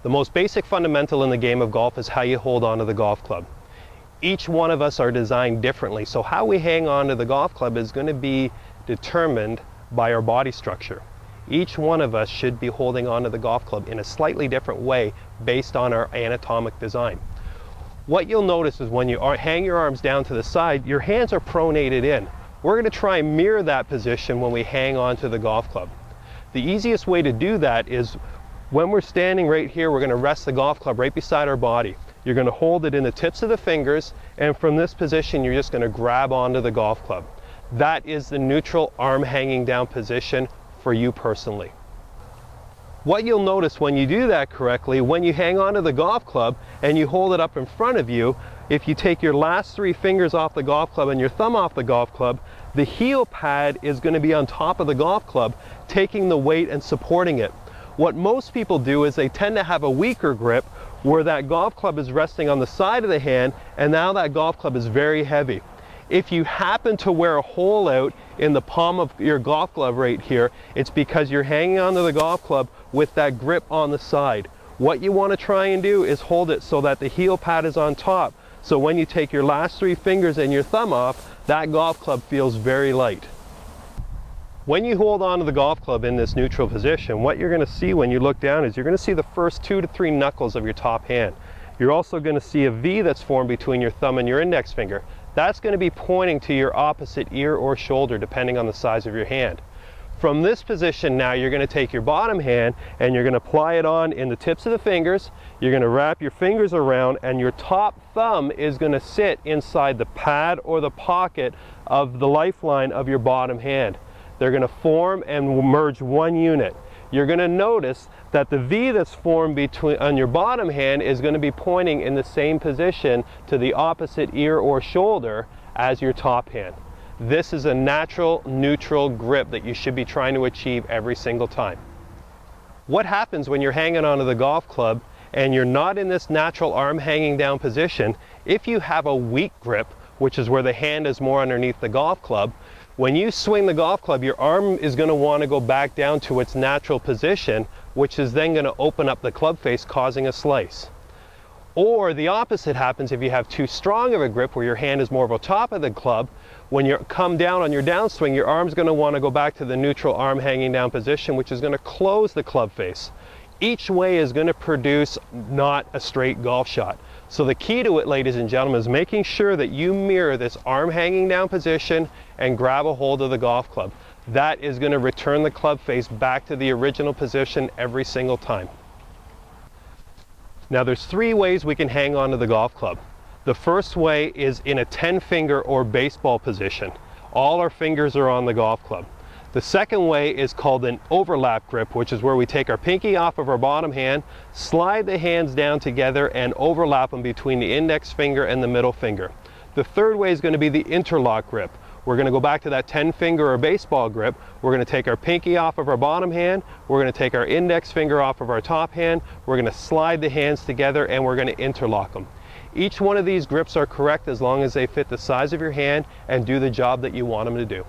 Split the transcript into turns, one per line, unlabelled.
The most basic fundamental in the game of golf is how you hold onto the golf club. Each one of us are designed differently, so how we hang on to the golf club is going to be determined by our body structure. Each one of us should be holding onto the golf club in a slightly different way based on our anatomic design. What you'll notice is when you hang your arms down to the side, your hands are pronated in. We're going to try and mirror that position when we hang onto the golf club. The easiest way to do that is when we're standing right here, we're going to rest the golf club right beside our body. You're going to hold it in the tips of the fingers, and from this position you're just going to grab onto the golf club. That is the neutral arm hanging down position for you personally. What you'll notice when you do that correctly, when you hang onto the golf club and you hold it up in front of you, if you take your last 3 fingers off the golf club and your thumb off the golf club, the heel pad is going to be on top of the golf club, taking the weight and supporting it. What most people do is they tend to have a weaker grip where that golf club is resting on the side of the hand, and now that golf club is very heavy. If you happen to wear a hole out in the palm of your golf glove right here, it's because you're hanging onto the golf club with that grip on the side. What you want to try and do is hold it so that the heel pad is on top, so when you take your last 3 fingers and your thumb off, that golf club feels very light. When you hold on to the golf club in this neutral position, what you're going to see when you look down is you're going to see the first 2 to 3 knuckles of your top hand. You're also going to see a V that's formed between your thumb and your index finger. That's going to be pointing to your opposite ear or shoulder depending on the size of your hand. From this position now, you're going to take your bottom hand and you're going to apply it on in the tips of the fingers. You're going to wrap your fingers around, and your top thumb is going to sit inside the pad or the pocket of the lifeline of your bottom hand. They're going to form and merge one unit. You're going to notice that the V that's formed on your bottom hand is going to be pointing in the same position to the opposite ear or shoulder as your top hand. This is a natural neutral grip that you should be trying to achieve every single time. What happens when you're hanging onto the golf club and you're not in this natural arm hanging down position? If you have a weak grip, which is where the hand is more underneath the golf club, when you swing the golf club, your arm is going to want to go back down to its natural position, which is then going to open up the club face, causing a slice. Or the opposite happens if you have too strong of a grip where your hand is more of a top of the club. When you come down on your downswing, your arm's going to want to go back to the neutral arm hanging down position, which is going to close the club face. Each way is going to produce not a straight golf shot. So the key to it, ladies and gentlemen, is making sure that you mirror this arm hanging down position and grab a hold of the golf club. That is going to return the club face back to the original position every single time. Now there's 3 ways we can hang on to the golf club. The first way is in a 10-finger or baseball position. All our fingers are on the golf club. The second way is called an overlap grip, which is where we take our pinky off of our bottom hand, slide the hands down together and overlap them between the index finger and the middle finger. The third way is going to be the interlock grip. We're going to go back to that 10-finger or baseball grip. We're going to take our pinky off of our bottom hand, we're going to take our index finger off of our top hand, we're going to slide the hands together and we're going to interlock them. Each one of these grips are correct as long as they fit the size of your hand and do the job that you want them to do.